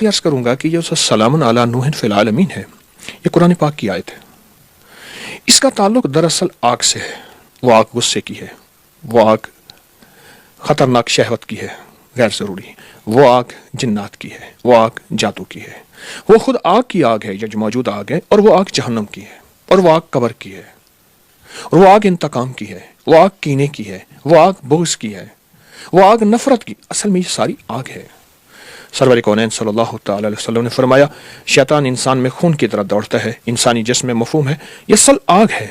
میں عرض کروں گا کہ یہ سلام علی نوح فی العالمین ہے، یہ قرآن پاک کی آیت ہے. اس کا تعلق دراصل آگ سے ہے. وہ آگ غصے کی ہے، وہ آگ خطرناک شہوت کی ہے غیر ضروری، وہ آگ جنات کی ہے، وہ آگ جادو کی ہے، وہ خود آگ کی آگ ہے یا جو موجود آگ ہے، اور وہ آگ جہنم کی ہے، اور وہ آگ قبر کی ہے، اور وہ آگ انتقام کی ہے، وہ آگ کینے کی ہے، وہ آگ بغض کی ہے، وہ آگ نفرت کی. اصل میں یہ ساری آگ ہے. سرور کونین صلی اللہ تعالی علیہ وسلم نے فرمایا شیطان انسان میں خون کی طرح دوڑتا ہے، انسانی جسم میں مفہوم ہے، یہ اصل آگ ہے.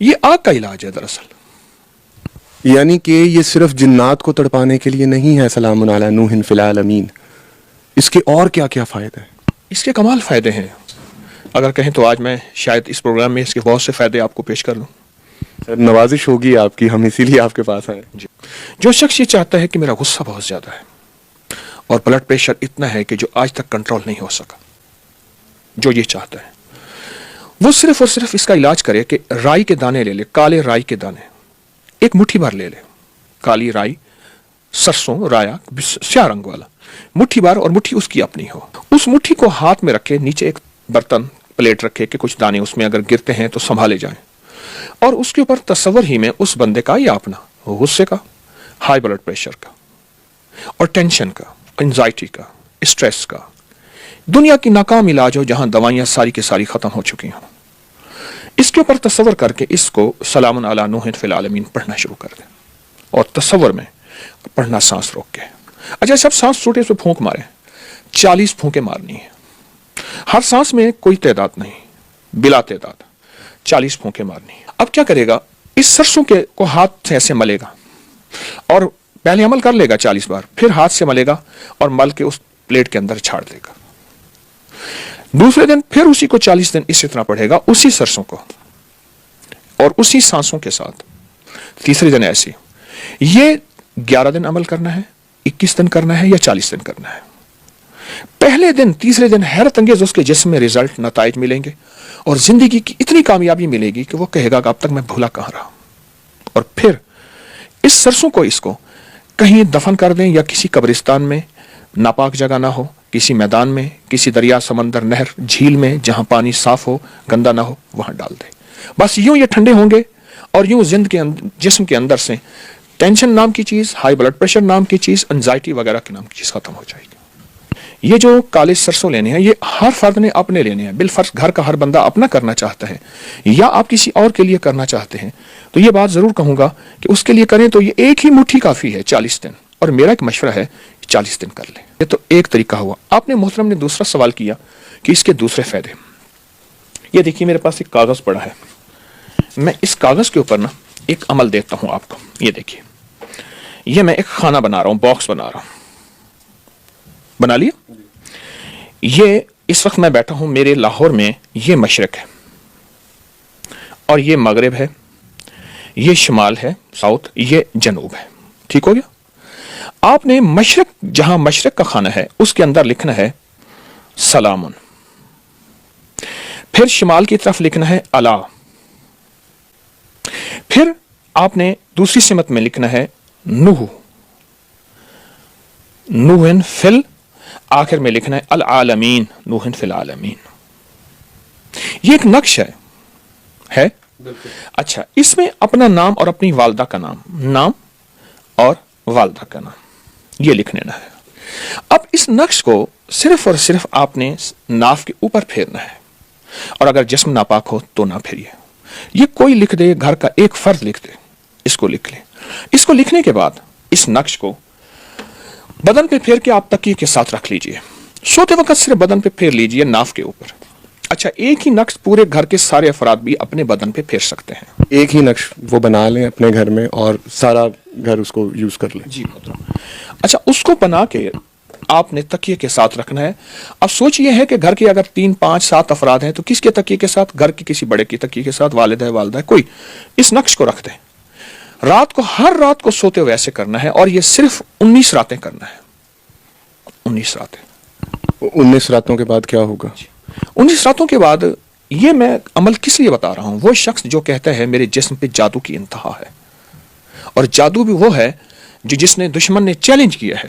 یہ آگ کا علاج ہے دراصل. یعنی کہ یہ صرف جنات کو تڑپانے کے لیے نہیں ہے سلام علی نوح فی العالمین، اس کے اور کیا کیا فائدے ہیں؟ اس کے کمال فائدے ہیں. اگر کہیں تو آج میں شاید اس پروگرام میں اس کے بہت سے فائدے آپ کو پیش کر دوں. سر نوازش ہوگی آپ کی، ہم اسی لیے آپ کے پاس آئے. جی. جو شخص یہ چاہتا ہے کہ میرا غصہ بہت زیادہ ہے اور بلڈ پریشر اتنا ہے کہ جو آج تک کنٹرول نہیں ہو سکا، جو یہ چاہتا ہے وہ صرف اور صرف اس کا علاج کرے کہ رائی کے دانے لے لے، کالے رائی کے دانے ایک مٹھی بھر لے لے. کالی رائی، سرسوں، رایا سیاہ رنگ والا مٹھی بھر، اور مٹھی اس کی اپنی ہو. اس مٹھی کو ہاتھ میں رکھے، نیچے ایک برتن پلیٹ رکھے کہ کچھ دانے اس میں اگر گرتے ہیں تو سنبھالے جائیں، اور اس کے اوپر تصور ہی میں اس بندے کا یا اپنا غصے کا، ہائی بلڈ پریشر کا، اور ٹینشن کا، انزائٹی کا، اسٹریس کا، دنیا کی ناکام علاج ہو جہاں دوائیاں ساری کی ساری ختم ہو چکی ہوں، اس کے اوپر تصور کر کے اس کو سلام علی نوح فی العالمین پڑھنا شروع کر دیں. اور تصور میں پڑھنا سانس روک کے. اچھا سب سانس چھوٹے سے پھونک مارے، 40 پھونکیں مارنی ہے. ہر سانس میں کوئی تعداد نہیں، بلا تعداد 40 پھونکیں مارنی ہے. اب کیا کرے گا؟ اس سرسوں کے کو ہاتھ سے ایسے ملے گا، اور پہلے عمل کر لے گا 40 بار، پھر ہاتھ سے ملے گا اور مل کے اس پلیٹ کے اندر چھاڑ دے گا. دوسرے دن پھر اسی کو 40 دن اسی طرح پڑھے گا، اسی سرسوں کو اور اسی سانسوں کے ساتھ. تیسرے دن ایسی. یہ 11 دن عمل کرنا ہے، 21 دن کرنا ہے یا 40 دن کرنا ہے. پہلے دن تیسرے دن حیرت انگیز اس کے جسم میں رزلٹ، نتائج ملیں گے، اور زندگی کی اتنی کامیابی ملے گی کہ وہ کہے گا کہ اب تک میں بھولا کہاں رہا. اور پھر اس سرسوں کو اس کو کہیں دفن کر دیں، یا کسی قبرستان میں ناپاک جگہ نہ ہو، کسی میدان میں، کسی دریا، سمندر، نہر، جھیل میں جہاں پانی صاف ہو، گندا نہ ہو، وہاں ڈال دیں. بس یوں یہ ٹھنڈے ہوں گے، اور یوں جسم کے اندر سے ٹینشن نام کی چیز، ہائی بلڈ پریشر نام کی چیز، انزائٹی وغیرہ کی نام کی چیز ختم ہو جائے گی. یہ جو کالے سرسوں لینے ہیں یہ ہر فرد نے اپنے لینے ہیں. بالفرض گھر کا ہر بندہ اپنا کرنا چاہتا ہے یا آپ کسی اور کے لیے کرنا چاہتے ہیں تو یہ بات ضرور کہوں گا کہ اس کے لیے کریں تو یہ ایک ہی مٹھی کافی ہے 40 دن. اور میرا ایک مشورہ ہے 40 دن کر لیں. یہ تو ایک طریقہ ہوا. آپ نے محترم نے دوسرا سوال کیا کہ اس کے دوسرے فائدے. یہ دیکھیے میرے پاس ایک کاغذ پڑا ہے، میں اس کاغذ کے اوپر نا ایک عمل دیتا ہوں آپ کو. یہ دیکھیے، یہ میں ایک خانہ بنا رہا ہوں، باکس بنا رہا ہوں. بنا لیا؟ یہ اس وقت میں بیٹھا ہوں، میرے لاہور میں یہ مشرق ہے اور یہ مغرب ہے، یہ شمال ہے ساؤتھ، یہ جنوب ہے. ٹھیک ہو گیا؟ آپ نے مشرق، جہاں مشرق کا خانہ ہے اس کے اندر لکھنا ہے سلام، پھر شمال کی طرف لکھنا ہے الا، پھر آپ نے دوسری سمت میں لکھنا ہے نوح، نوح فل، آخر میں لکھنا ہے العالمین، نوح فی العالمین. یہ ایک نقش ہے. اچھا، اس میں اپنا نام اور اپنی والدہ کا نام اور والدہ کا نام یہ لکھ لینا ہے. اب اس نقش کو صرف اور صرف آپ نے ناف کے اوپر پھیرنا ہے، اور اگر جسم ناپاک ہو تو نہ پھیریے. یہ کوئی لکھ دے، گھر کا ایک فرد لکھ دے، اس کو لکھ لیں. اس کو لکھنے کے بعد اس نقش کو بدن پہ پھیر کے آپ تکیے کے ساتھ رکھ لیجئے. سوتے وقت صرف بدن پہ پھیر لیجئے ناف کے اوپر. اچھا، ایک ہی نقش پورے گھر کے سارے افراد بھی اپنے بدن پہ پھیر سکتے ہیں. ایک ہی نقش وہ بنا لیں اپنے گھر میں اور سارا گھر اس کو یوز کر لیں. جی محترم. اچھا، اس کو بنا کے آپ نے تکیے کے ساتھ رکھنا ہے. اب سوچ یہ ہے کہ گھر کے اگر 3 5 7 افراد ہیں تو کس کے تکیے کے ساتھ؟ گھر کے کسی بڑے کی تکیے کے ساتھ، والد ہے، والدہ ہے، کوئی. اس نقش کو رکھ دیں. رات کو، ہر رات کو سوتے ہوئے ایسے کرنا ہے، اور یہ صرف 19 راتیں کرنا ہے. 19 راتیں. 19 راتوں کے بعد کیا ہوگا؟ 19 راتوں کے بعد یہ میں عمل کس لیے بتا رہا ہوں، وہ شخص جو کہتا ہے میرے جسم پہ جادو کی انتہا ہے، اور جادو بھی وہ ہے جو جس نے دشمن نے چیلنج کیا ہے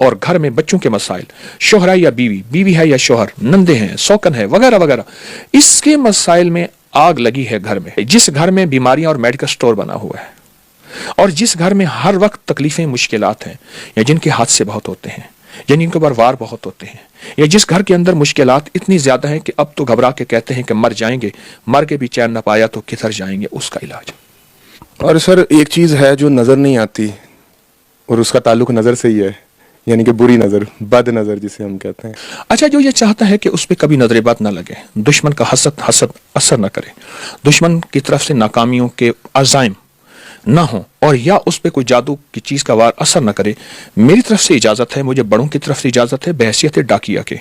اور گھر میں بچوں کے مسائل، شوہر ہے یا بیوی، بیوی ہے یا شوہر، نندے ہیں، سوکن ہے، وغیرہ وغیرہ، اس کے مسائل میں آگ لگی ہے گھر میں. جس گھر میں بیماریاں اور میڈیکل سٹور بنا ہوا ہے، اور جس گھر میں ہر وقت تکلیفیں، مشکلات ہیں، یا جن کے حادثے بہت ہوتے ہیں، یا جن کے اوپر وار بہت ہوتے ہیں، یا جس گھر کے اندر مشکلات اتنی زیادہ ہیں کہ اب تو گھبرا کے کہتے ہیں کہ مر جائیں گے، مر کے بھی چین نہ پایا تو کدھر جائیں گے، اس کا علاج. اور سر ایک چیز ہے جو نظر نہیں آتی اور اس کا تعلق نظر سے ہی ہے، یعنی کہ بری نظر، بد نظر جسے ہم کہتے ہیں. اچھا، جو یہ چاہتا ہے کہ اس پہ کبھی نظر بد نہ لگے، دشمن کا حسد اثر نہ کرے، دشمن کی طرف سے ناکامیوں کے عزائم نہ ہوں، اور یا اس پہ کوئی جادو کی چیز کا وار اثر نہ کرے، میری طرف سے اجازت ہے، مجھے بڑوں کی طرف سے اجازت ہے بحیثیت ڈاکیہ کے،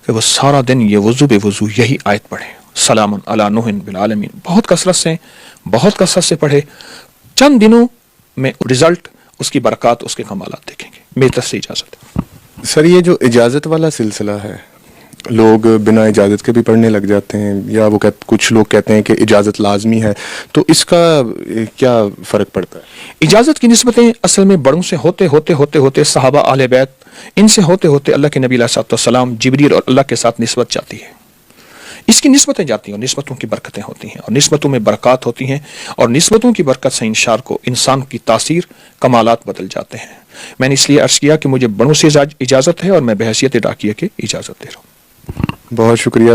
کہ وہ سارا دن یہ وضو بے وضو یہی آیت پڑھے، سلام علی نوح بالعالمین، بہت کثرت سے پڑھے. چند دنوں میں رزلٹ، اس کی برکات، اس کے کمالات دیکھیں گے. میری طرف سے اجازت ہے. سر یہ جو اجازت والا سلسلہ ہے، لوگ بنا اجازت کے بھی پڑھنے لگ جاتے ہیں، یا وہ کچھ لوگ کہتے ہیں کہ اجازت لازمی ہے، تو اس کا کیا فرق پڑتا ہے؟ اجازت کی نسبتیں اصل میں بڑوں سے ہوتے صحابہ، اہل بیت، ان سے ہوتے اللہ کے نبی علیہ الصلوۃ والسلام، جبریل اور اللہ کے ساتھ نسبت جاتی ہے. اس کی نسبتیں جاتی ہیں اور نسبتوں کی برکتیں ہوتی ہیں، اور نسبتوں میں برکات ہوتی ہیں، اور نسبتوں کی برکت سے انسان کی تاثیر، کمالات بدل جاتے ہیں. میں نے اس لیے عرض کیا کہ مجھے بڑوں سے اجازت ہے، اور میں بحیثیت ڈاکیہ کے اجازت دے رہا ہوں. بہت شکریہ.